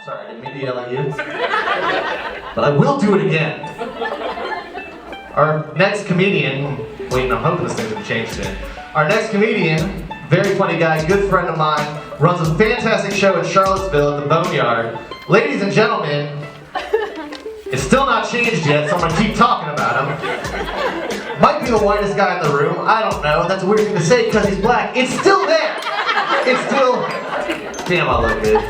Sorry, I didn't mean to yell at you. But I will do it again. Our next comedian, wait, no, I'm hoping this thing's gonna change soon. Our next comedian, very funny guy, good friend of mine, runs a fantastic show in Charlottesville at the Boneyard. Ladies and gentlemen, it's still not changed yet, so I'm gonna keep talking about him. Might be the whitest guy in the room, I don't know. That's a weird thing to say because he's black. It's still there! It's still... Damn, I look good.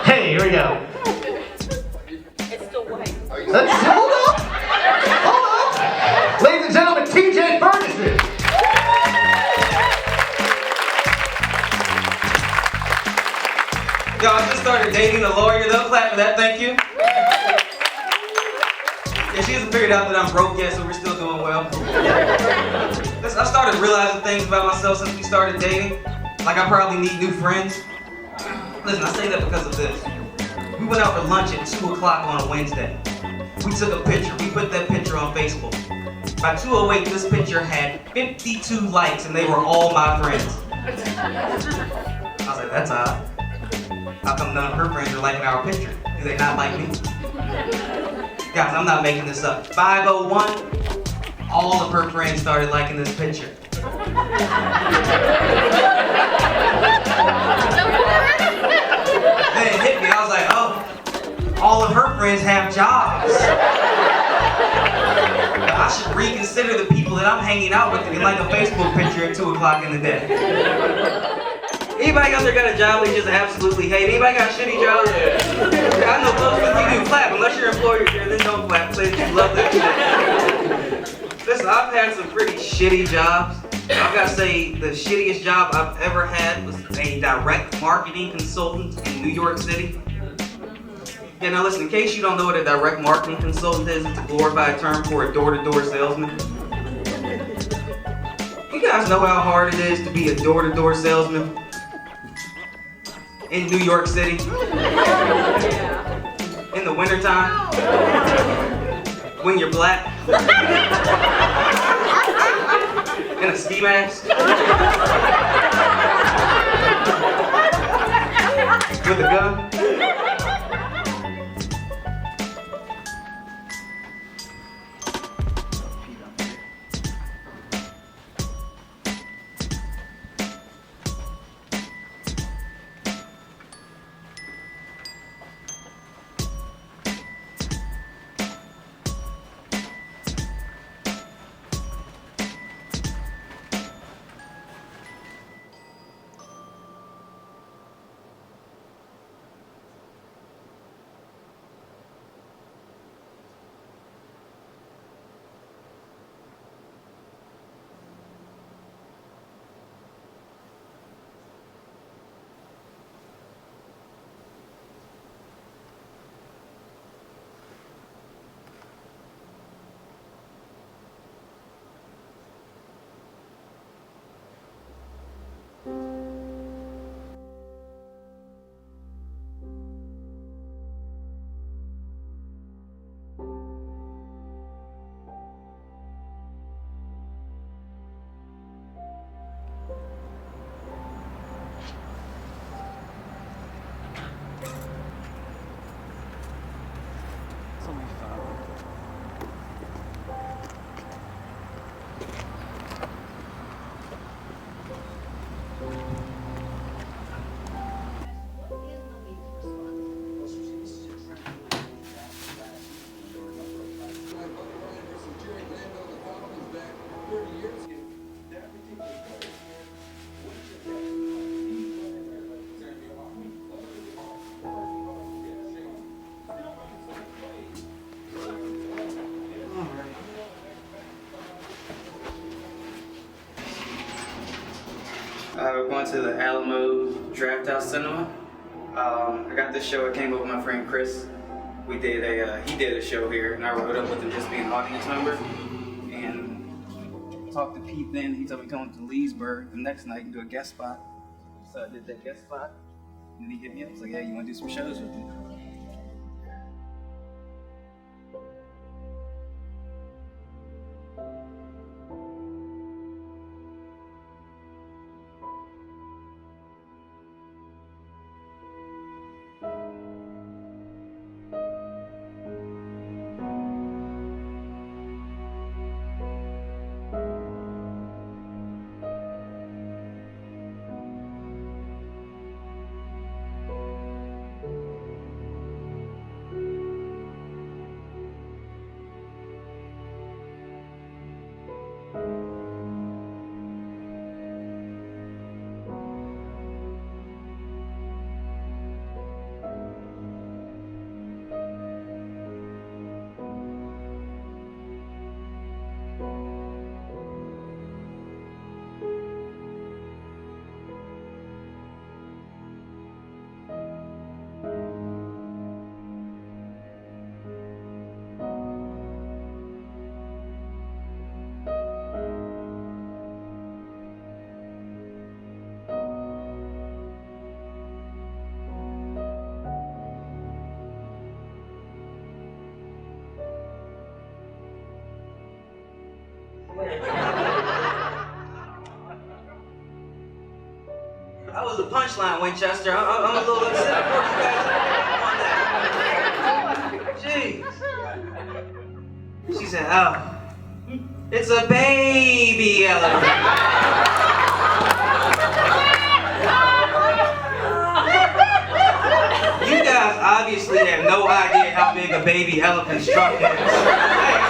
Hey, here we go. It's still white. Hold on! Hold on! Ladies and gentlemen, TJ Ferguson! Yo, I just started dating a lawyer though. Clap for that, thank you. Yeah, she hasn't figured out that I'm broke yet, so we're still doing well. Listen, I started realizing things about myself since we started dating. Like I probably need new friends. Listen, I say that because of this. We went out for lunch at 2 o'clock on a Wednesday. We took a picture, we put that picture on Facebook. By 2:08, this picture had 52 likes and they were all my friends. I was like, that's odd. How come none of her friends are liking our picture? Do they not like me? Guys, I'm not making this up. 5:01, all of her friends started liking this picture. Then it hit me, I was like, oh, all of her friends have jobs. I should reconsider the people that I'm hanging out with and like a Facebook picture at 2 o'clock in the day. Anybody out there got a job they just absolutely hate? Anybody got a shitty job? Yeah, I know most of you do. Clap, unless your employer's here, then don't clap. Say that you love that shit. Listen, I've had some pretty shitty jobs. I've got to say, the shittiest job I've ever had was a direct marketing consultant in New York City. Yeah, now listen, in case you don't know what a direct marketing consultant is, it's a glorified term for a door-to-door salesman. You guys know how hard it is to be a door-to-door salesman in New York City? In the wintertime? When you're black? In a ski mask? With a gun? We're going to the Alamo Draft House Cinema. I got this show. I came up with my friend Chris. We did he did a show here, and I wrote up with him just being an audience member. And talked to Pete then. He told me to come to Leesburg the next night and do a guest spot. So I did that guest spot. And he hit me up. He's like, "Hey, you want to do some shows with me?" That was a punchline, Winchester. I'm a little upset for you guys on that. Jeez. She said, oh, it's a baby elephant. You guys obviously have no idea how big a baby elephant's trunk is. Hey, I'm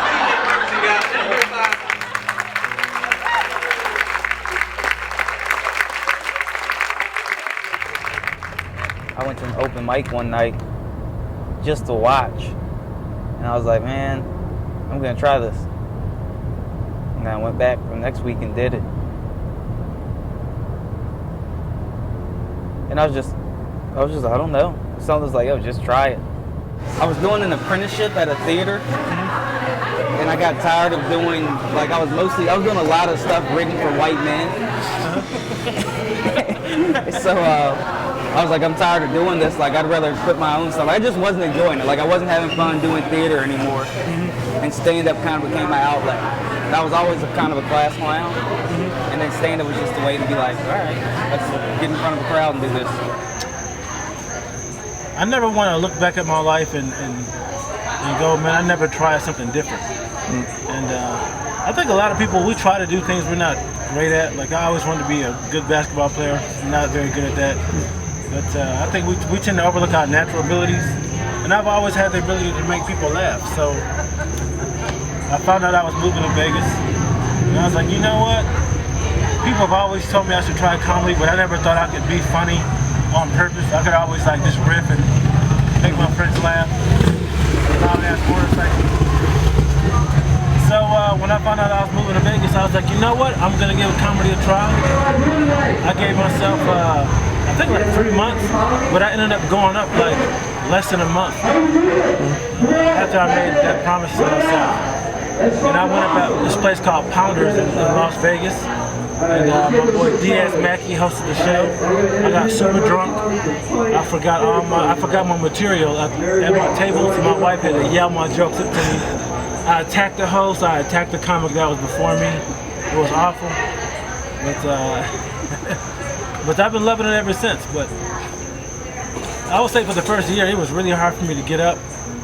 seeing it first, you guys. That's your side. I went to an open mic one night just to watch. And I was like, man, I'm gonna try this. And I went back the next week and did it. And I was just, I don't know. Something was like, yo, just try it. I was doing an apprenticeship at a theater. And I got tired of doing, like I was doing a lot of stuff written for white men. So I was like, I'm tired of doing this. Like, I'd rather put my own stuff. I just wasn't enjoying it. Like, I wasn't having fun doing theater anymore. And stand-up kind of became my outlet. And I was always a kind of a class clown. And then stand-up was just a way to be like, all right, let's get in front of a crowd and do this. I never want to look back at my life and go, man, I never tried something different. And I think a lot of people, we try to do things we're not great at. Like, I always wanted to be a good basketball player. I'm not very good at that. But I think we tend to overlook our natural abilities. And I've always had the ability to make people laugh. So I found out I was moving to Vegas. And I was like, you know what? People have always told me I should try comedy, but I never thought I could be funny on purpose. I could always like just riff and make my friends laugh. So when I found out I was moving to Vegas, I was like, you know what? I'm gonna give comedy a try. I gave myself, I think like 3 months, but I ended up going up like less than a month after I made that promise to myself. And I went up at this place called Pounders in Las Vegas. And my boy Diaz Mackey hosted the show. I got super drunk. I forgot my material at my table, so my wife had to yell my jokes up to me. I attacked the host. I attacked the comic that was before me. It was awful, but I've been loving it ever since. But I would say for the first year, it was really hard for me to get up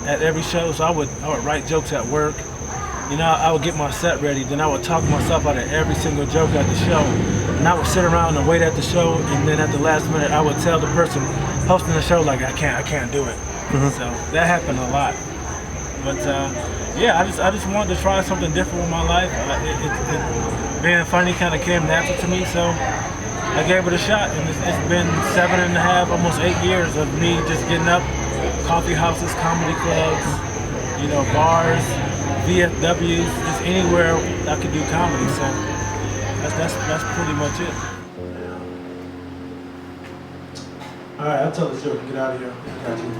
at every show. So I would write jokes at work. You know, I would get my set ready, then I would talk myself out of every single joke at the show. And I would sit around and wait at the show, and then at the last minute, I would tell the person hosting the show, like, I can't do it. So that happened a lot. But yeah, I just wanted to try something different with my life. Being funny kind of came natural to me, so I gave it a shot. And it's been 7.5, almost 8 years of me just getting up, coffee houses, comedy clubs, you know, bars, VFWs, just anywhere I could do comedy. So that's pretty much it. All right, I'll tell the story. Get out of here. Got you.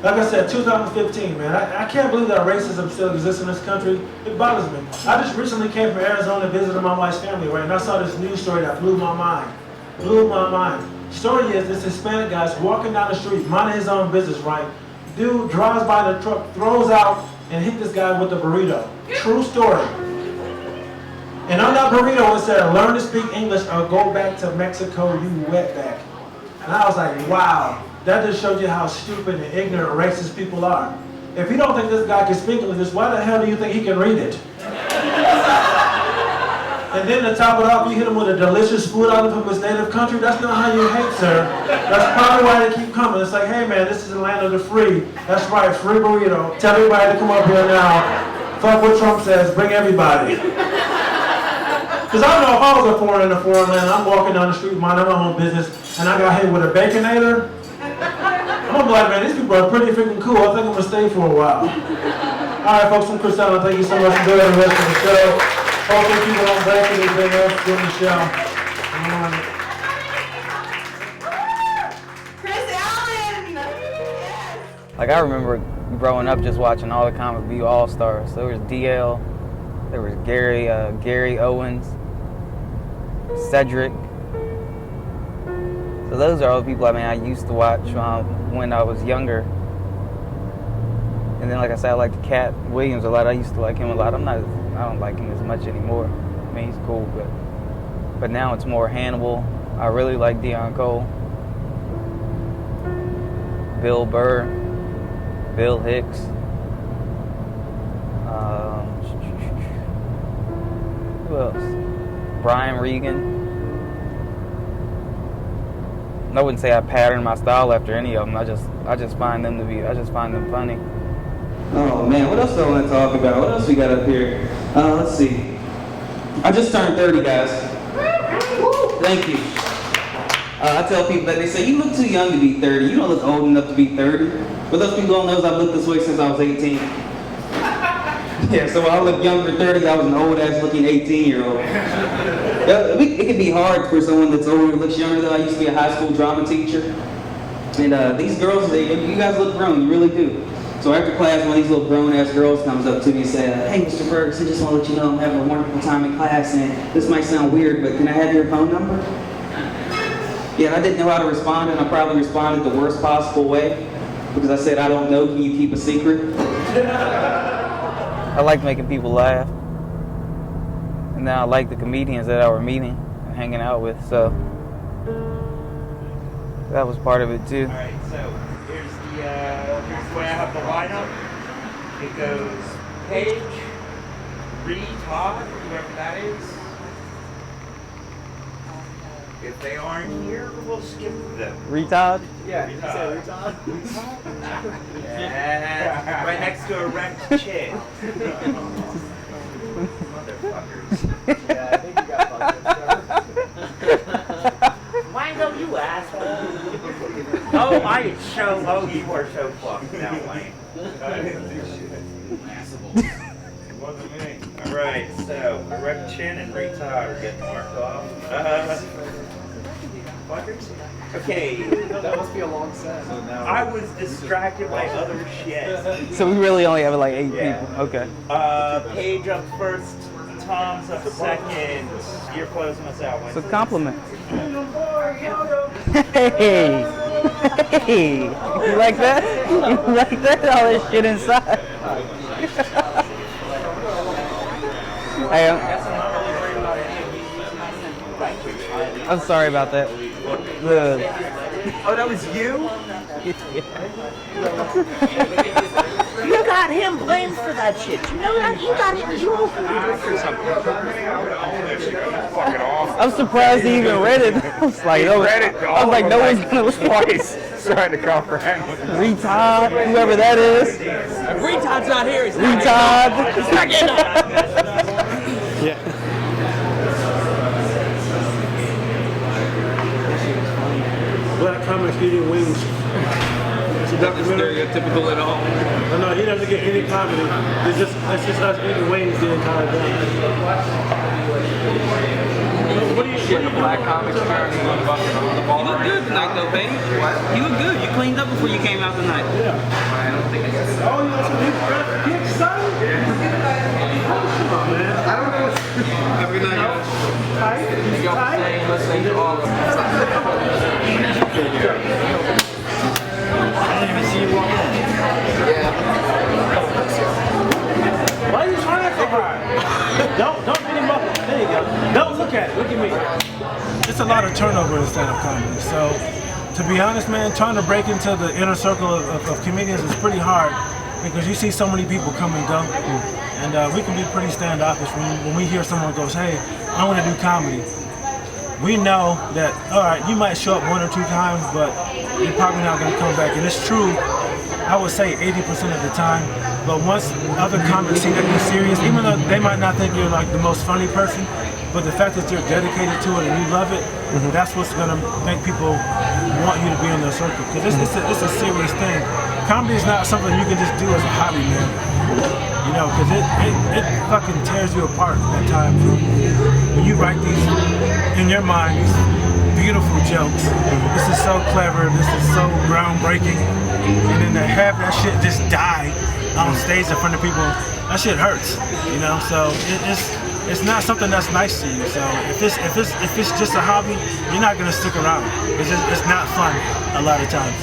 Like I said, 2015, man. I can't believe that racism still exists in this country. It bothers me. I just recently came from Arizona visiting my wife's family, right? And I saw this news story that blew my mind. Blew my mind. Story is this Hispanic guy's walking down the street, minding his own business, right? Dude drives by the truck, throws out, and hit this guy with a burrito. True story. And on that burrito it said, learn to speak English or go back to Mexico, you wetback. And I was like, wow, that just shows you how stupid and ignorant racist people are. If you don't think this guy can speak English, why the hell do you think he can read it? And then to top it off, you hit him with a delicious food item from his native country. That's not how you hate, sir. That's probably why they keep coming. It's like, hey man, this is the land of the free. That's right, free burrito. Tell everybody to come up here now. Fuck what Trump says, bring everybody. Because I don't know if I was a foreigner in a foreign land, I'm walking down the street minding my own business, and I got hit with a Baconator. I'm gonna be like, man, these people are pretty freaking cool. I think I'm gonna stay for a while. Alright folks, I'm Chris Allen. Thank you so much for doing the rest of the show. Hopefully people don't break anything else during the show. Chris Allen! Yes! Like, I remember growing up just watching all the Comic View All-Stars. There was DL, there was Gary Owens, Cedric. So those are all the people I used to watch when I was younger. And then, like I said, I like Cat Williams a lot. I used to like him a lot. I don't like him as much anymore. mean, he's cool, but now it's more Hannibal. I really like Dion Cole, Bill Burr, Bill Hicks. Who else? Brian Regan. I wouldn't say I pattern my style after any of them. I just find them funny. Oh man, what else do I want to talk about? What else we got up here? Let's see. I just turned 30, guys. Woo, thank you. I tell people that they say, you look too young to be 30. You don't look old enough to be 30. But those people don't know I've looked this way since I was 18. Yeah, so when I look younger 30, I was an old ass looking 18-year-old. It can be hard for someone that's older who looks younger though. I used to be a high school drama teacher. And these girls, you guys look grown, you really do. So after class, one of these little grown-ass girls comes up to me and says, hey, Mr. Ferguson, I just want to let you know I'm having a wonderful time in class, and this might sound weird, but can I have your phone number? Yeah, and I didn't know how to respond, and I probably responded the worst possible way, because I said, I don't know, can you keep a secret? I like making people laugh. And now I like the comedians that I were meeting and hanging out with, so that was part of it too. All right, so here's the way I have the lineup. It goes Paige, Reed, Todd, whoever that is. If they aren't here, we'll skip them. Retard? Yeah, you said retard? Yeah, right next to a wrecked chick. Motherfuckers. Yeah, I think you got fucked. Wango, you asshole. Oh, you are so fucked now, Wayne. It wasn't me. Alright, so erect chin and retard are getting marked off. Fuckers? Okay. That must be a long set. So now I was distracted by other shit. So we really only have like 8 Yeah. people. Okay. Paige up first, Tom's up second. You're closing us out, Wayne. So compliment. Hey! Hey! You like that? You like that? All this shit inside. Hey, I'm sorry about that. Oh, that was you? you got him blamed for that shit. You know that? You got him. You opened it or something. I'm surprised he even read it. I was like, no one's gonna listen. Trying to comprehend. Retard, whoever that is. If Retard's not here, he's not Retard. He's not getting up. Yeah. Black comics eating wings. It's a documentary. Stereotypical at all. No, he doesn't get any comedy. It's just us eating wings the entire day. What do you shit the black comics apparently on the bar? You look good tonight though, baby. You look good. You cleaned up before you came out tonight. Yeah. Oh, you know some people get excited? Come on, man. I don't know what's Every night. tight. He's tight. Listening to all of them. I didn't even see you walk in. Why are you trying so hard? Don't beat him up. There you go. Don't look at it. Look at me. It's a lot of turnover in stand-up comedy. So, to be honest, man, trying to break into the inner circle of comedians is pretty hard because you see so many people come and go. And we can be pretty standoffish when we hear someone goes, hey, I want to do comedy. We know that, all right, you might show up 1 or 2 times, but you're probably not going to come back. And it's true, I would say 80% of the time. But once other comics see that you're serious, even though they might not think you're like the most funny person, but the fact that you're dedicated to it and you love it, that's what's going to make people want you to be in their circle. Because it's a serious thing. Comedy is not something you can just do as a hobby, man. You know, because it fucking tears you apart at times. When you write these, in your mind, these beautiful jokes. This is so clever, this is so groundbreaking. And then to have that shit just die on stage in front of people, that shit hurts, you know? So it's not something that's nice to you. So if it's just a hobby, you're not gonna stick around. It's not fun a lot of times.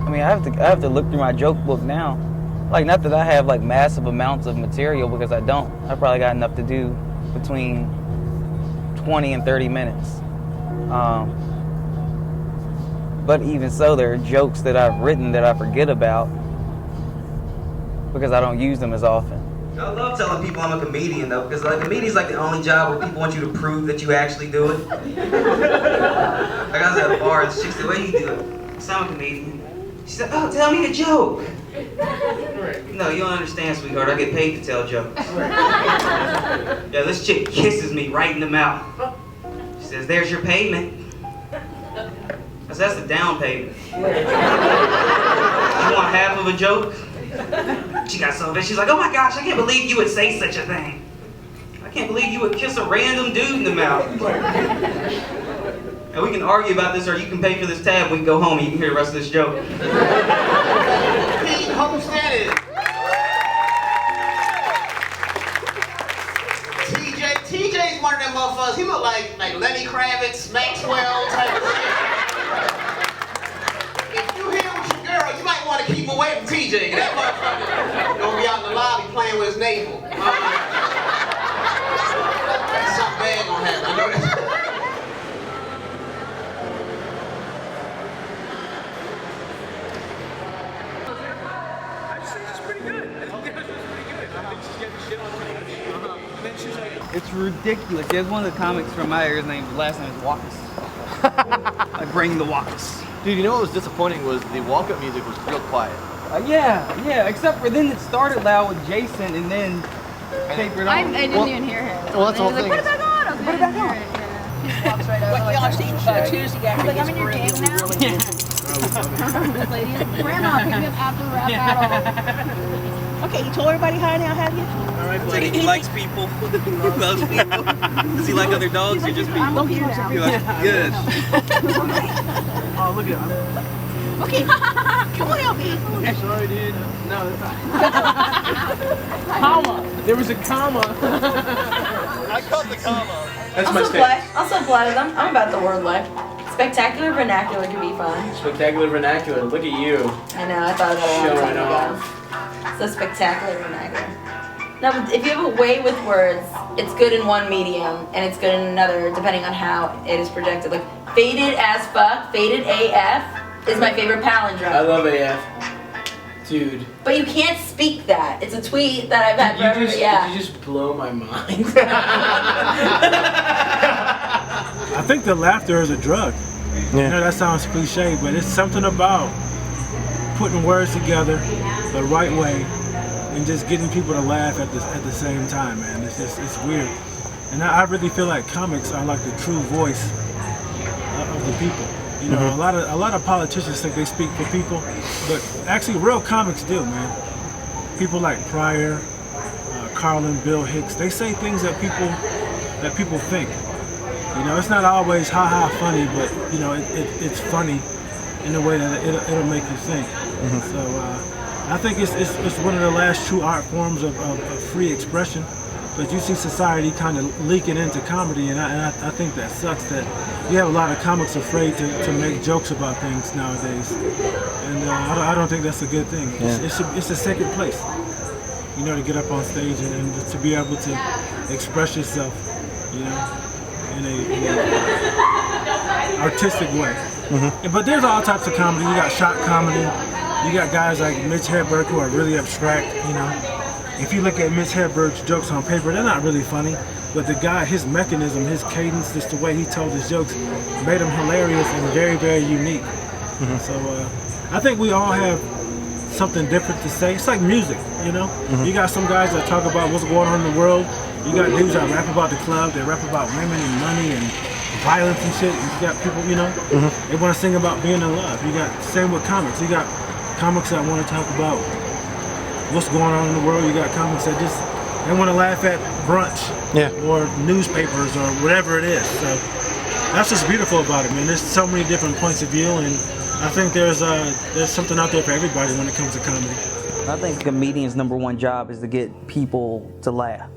I mean, I have to look through my joke book now Like, not that I have like massive amounts of material, because I don't. I probably got enough to do between 20 and 30 minutes. But even so, there are jokes that I've written that I forget about because I don't use them as often. I love telling people I'm a comedian though, because like comedian's like the only job where people want you to prove that you actually do it. Like I was at a bar and the chick said, "What do you do?" I said, "I'm a comedian." She said, "Oh, tell me a joke." No, you don't understand, sweetheart. I get paid to tell jokes. Yeah, this chick kisses me right in the mouth. She says, "There's your payment." I said, "That's the down payment." You want half of a joke? She got so bad. She's like, "Oh my gosh, I can't believe you would say such a thing. I can't believe you would kiss a random dude in the mouth." And we can argue about this, or you can pay for this tab. We can go home and you can hear the rest of this joke. Pete Homestead. TJ's one of them motherfuckers. He look like Lenny Kravitz, Maxwell type of shit. If you here with your girl, you might want to keep away from TJ. That motherfucker gonna be out in the lobby playing with his navel. Something bad gonna happen. I know that. It's ridiculous. There's one of the comics from my area, his last name is Walkus. I bring the Walkus. Dude, you know what was disappointing was the walk-up music was real quiet. Yeah, except for then it started loud with Jason and then tapered off. I didn't even hear him. Well, that's the whole thing. Put it back on. I was like, put it back on. He just walks right over. Like, y'all seen Tuesday guy. Like, I'm in your game now. This lady is grandma picked me up after the rap battle. Okay, you told everybody hi now, have you? All right, buddy. He likes people. He loves people. Does he like other dogs or just people? I'm here now. He likes good. Oh, look at him. Okay, come on, LB. Sorry, dude. No, that's Comma. There was a comma. I caught the comma. That's Also apply to them. I'm about the word life. Spectacular vernacular can be fun. Spectacular vernacular. Look at you. I know, I thought of that a long Showing time off. ago. So spectacular vernacular. Now, if you have a way with words, it's good in one medium and it's good in another, depending on how it is projected. Like faded as fuck, faded AF is my favorite palindrome. I love AF. Dude. But you can't speak that. It's a tweet that I've had forever. Yeah. You just blow my mind. I think the laughter is a drug. Yeah. You know, that sounds cliche, but it's something about putting words together the right way and just getting people to laugh at the same time, man. It's weird. And I really feel like comics are like the true voice of the people. You know, a lot of politicians think they speak for people, but actually real comics do, man. People like Pryor, Carlin, Bill Hicks, they say things that people think. You know, it's not always ha-ha funny, but you know, it's funny in a way that it'll make you think. So I think it's one of the last true art forms of free expression. But you see society kind of leaking into comedy, and I think that sucks that you have a lot of comics afraid to make jokes about things nowadays. And I don't think that's a good thing. It's a sacred place, you know, to get up on stage and to be able to express yourself, you know, in a artistic way. But there's all types of comedy. You got shot comedy. You got guys like Mitch Hedberg who are really abstract, you know. If you look at Mitch Hedberg's jokes on paper, they're not really funny, but the guy, his mechanism, his cadence, just the way he told his jokes, made him hilarious and very, very unique. So I think we all have something different to say. It's like music, you know? You got some guys that talk about what's going on in the world. You got dudes that rap about the club, they rap about women and money and violence and shit. You got people, you know, they want to sing about being in love. You got, same with comics. You got comics that want to talk about what's going on in the world. You got comics that just, they want to laugh at brunch or newspapers or whatever it is. So that's what's beautiful about it, man. There's so many different points of view, and I think there's something out there for everybody when it comes to comedy. I think a comedian's #1 job is to get people to laugh,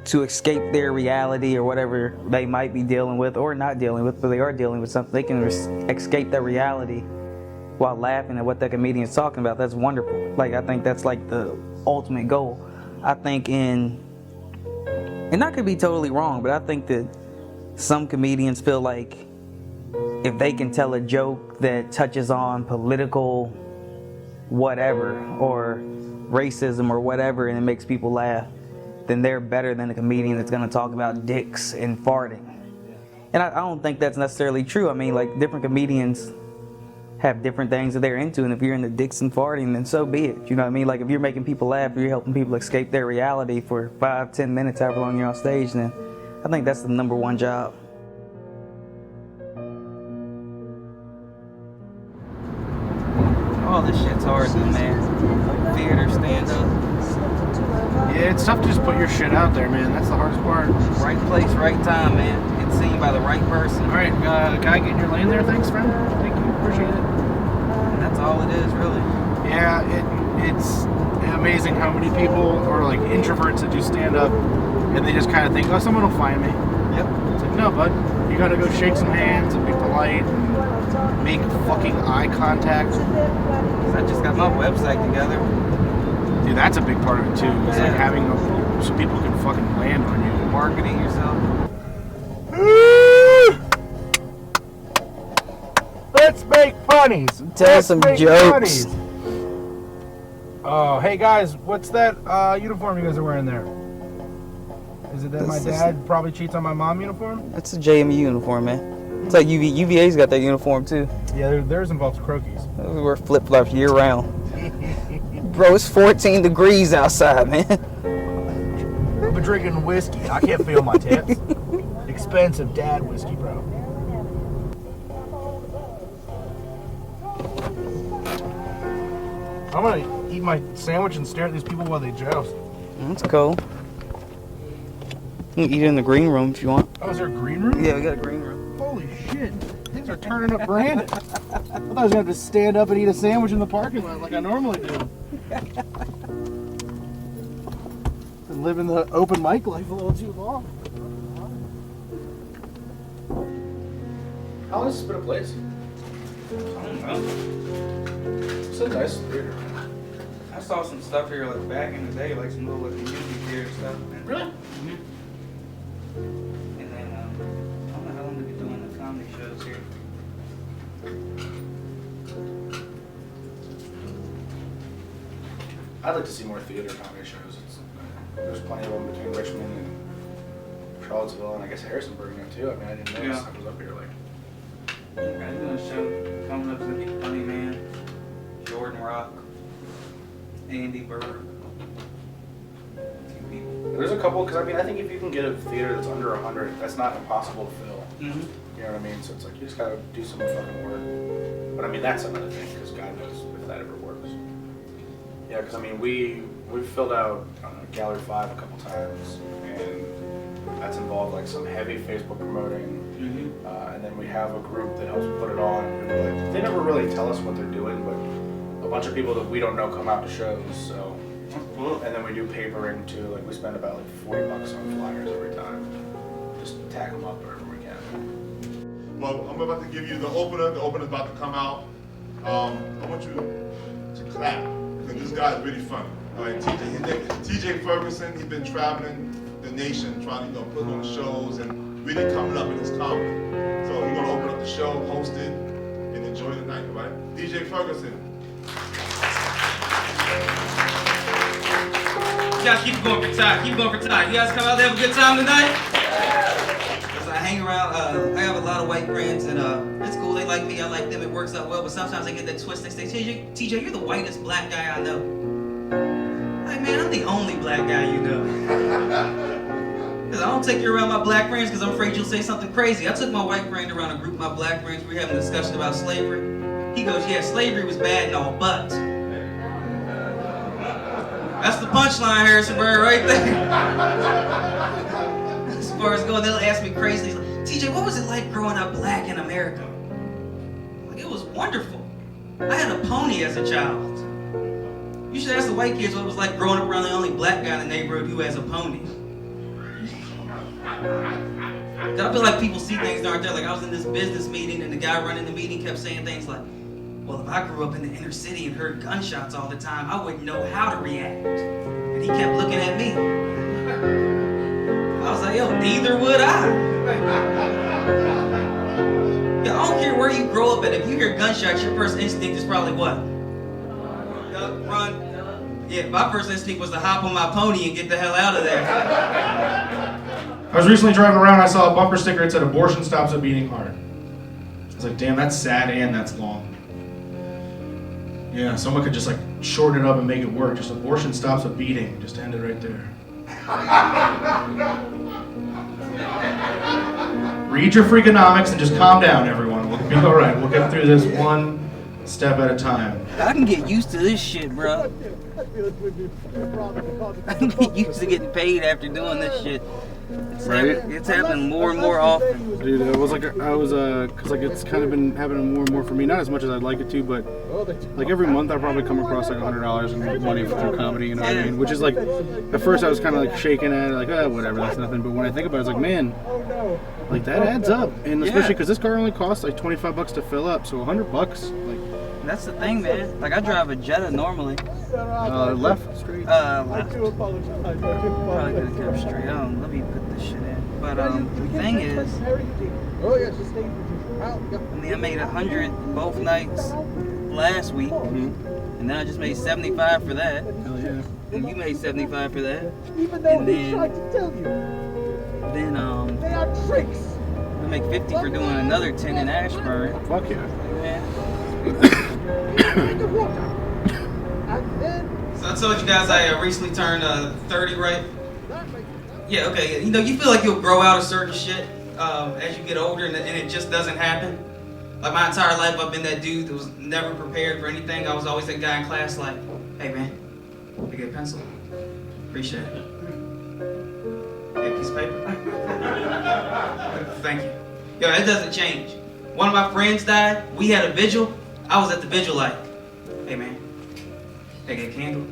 to escape their reality or whatever they might be dealing with or not dealing with, but they are dealing with something. They can escape their reality while laughing at what that comedian's talking about, that's wonderful. Like, I think that's like the ultimate goal. I think and I could be totally wrong, but I think that some comedians feel like if they can tell a joke that touches on political whatever or racism or whatever and it makes people laugh, then they're better than a comedian that's going to talk about dicks and farting. And I don't think that's necessarily true. I mean, like, different comedians have different things that they're into, and if you're into dicks and farting, then so be it. You know what I mean? Like, if you're making people laugh, or you're helping people escape their reality for 5-10 minutes, however long you're on stage, then I think that's the number one job. Oh, this shit's hard, man. Theater, stand-up. Yeah, it's tough to just put your shit out there, man. That's the hardest part. Right place, right time, man. It's seen by the right person. All right, guy getting your lane there. Thanks, friend. Thank you. Appreciate it. And that's all it is, really. Yeah, it's amazing how many people are like introverts that do stand-up, and they just kind of think, oh, someone will find me. Yep. It's like, no, bud. You gotta go shake some hands and be polite and make fucking eye contact. I just got my website together. Dude, that's a big part of it too. It's like having so people can fucking land on you. Marketing yourself. Let's make funnies. Tell some jokes. Oh, hey guys, what's that uniform you guys are wearing there? Is it that my dad probably cheats on my mom uniform? That's a JMU uniform, man. It's like UVA's got that uniform too. Yeah, theirs involves croquis. We wear flip-flops year round. Bro, it's 14 degrees outside, man. I've been drinking whiskey. I can't feel my tips. Expensive dad whiskey, bro. I'm gonna eat my sandwich and stare at these people while they joust. That's cool. You can eat it in the green room if you want. Oh, is there a green room? Yeah, we got a green room. Holy shit. Things are turning up Brandon. I thought I was gonna have to stand up and eat a sandwich in the parking lot like I normally do. Been living the open mic life a little too long. How long has this been a place? I don't know. It's a nice theater. I saw some stuff here like back in the day, like some little community theater stuff. And, really? Mm-hmm. And then I don't know how long they've been doing the comedy shows here. I'd like to see more theater comedy shows. There's plenty of them between Richmond and Charlottesville and I guess Harrisonburg now too. I mean, I didn't notice I was up here like. I'm doing a show coming up to be Funny Man, Jordan Rock, Andy Berg. There's a couple, because I mean, I think if you can get a theater that's under 100, that's not impossible to fill. Mm-hmm. You know what I mean? So it's like, you just gotta do some fucking work. But I mean, that's another thing, because God knows if that ever works. Yeah, because I mean, we've filled out Gallery 5 a couple times, and that's involved like some heavy Facebook promoting. Mm-hmm. And then we have a group that helps put it on. And like, they never really tell us what they're doing, but a bunch of people that we don't know come out to shows, so. And then we do papering too, like we spend about like $40 on flyers every time. Just tag them up wherever we can. Well, I'm about to give you the opener. The opener's about to come out. I want you to clap, because this guy is really funny. All right, TJ Ferguson, he's been traveling the nation trying to put on shows and really coming up in his comedy. So he's gonna open up the show, host it, and enjoy the night, all right? DJ Ferguson. You guys keep going for time. Keep going for time. You guys come out there have a good time tonight? Because I hang around, I have a lot of white friends, and it's cool. They like me, I like them. It works out well. But sometimes I get that twist. They say, TJ, you're the whitest black guy I know. Like, man, I'm the only black guy you know. Because I don't take you around my black friends because I'm afraid you'll say something crazy. I took my white friend around a group of my black friends. We were having a discussion about slavery. He goes, yeah, slavery was bad and all, but. That's the punchline, Harrisonburg, right there. As far as going, they'll ask me crazy. Like, TJ, what was it like growing up black in America? Like, it was wonderful. I had a pony as a child. You should ask the white kids what it was like growing up around the only black guy in the neighborhood who has a pony. I feel like people see things that aren't there. Like, I was in this business meeting and the guy running the meeting kept saying things like, Well, if I grew up in the inner city and heard gunshots all the time, I wouldn't know how to react. And he kept looking at me. I was like, yo, neither would I. Yeah, I don't care where you grow up at. If you hear gunshots, your first instinct is probably what? Duck, run. Yeah, my first instinct was to hop on my pony and get the hell out of there. I was recently driving around, I saw a bumper sticker that said abortion stops a beating heart. I was like, damn, that's sad and that's long. Yeah, someone could just like shorten it up and make it work. Just abortion stops a beating. Just end it right there. Read your Freakonomics and just calm down, everyone. We'll be all right. We'll get through this one step at a time. I can get used to this shit, bro. I can get used to getting paid after doing this shit. It's happening more and more often. Dude, it was cause like it's kind of been happening more and more for me. Not as much as I'd like it to, but like every month I probably come across like $100 in money through comedy, you know what I mean? Which is like, at first I was kind of like shaking at it, like, oh, whatever, that's nothing. But when I think about it, it's like, man, like that adds up. And especially because this car only costs like $25 to fill up, so $100, like. That's the thing, man. Like I drive a Jetta normally. Left, straight. Left. Probably could have kept straight. Let me put this shit in. But the thing is, I mean, I made 100 both nights last week, and then I just made 75 for that. Hell yeah. And you made 75 for that. And then I make 50 for doing another 10 in Ashburn. Fuck yeah. So I told you guys I recently turned 30, right? Yeah, okay. You know, you feel like you'll grow out of certain shit as you get older, and it just doesn't happen. Like my entire life, I've been that dude that was never prepared for anything. I was always that guy in class like, hey man, can I get a pencil? Appreciate it. Get a piece of paper? Thank you. Yo, that doesn't change. One of my friends died. We had a vigil. I was at the vigil like, hey man, can I get a candle?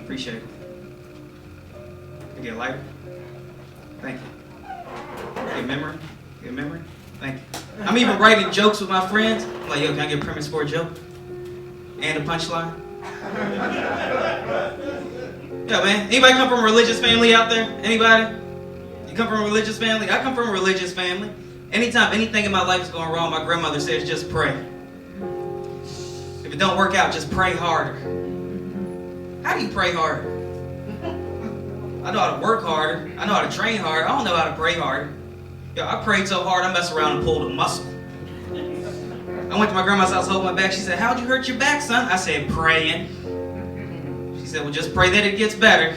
Appreciate it. Can I get a lighter? Thank you. Get a memory? Get a memory? Thank you. I'm even writing jokes with my friends. I'm like, yo, can I get a premise for a joke? And a punchline? Yo, man, anybody come from a religious family out there? Anybody? You come from a religious family? I come from a religious family. Anytime anything in my life is going wrong, my grandmother says, just pray. If it don't work out, just pray harder. How do you pray harder? I know how to work harder. I know how to train harder. I don't know how to pray harder. Yo, I prayed so hard, I messed around and pulled a muscle. I went to my grandma's house, holding my back. She said, how'd you hurt your back, son? I said, praying. She said, well, just pray that it gets better.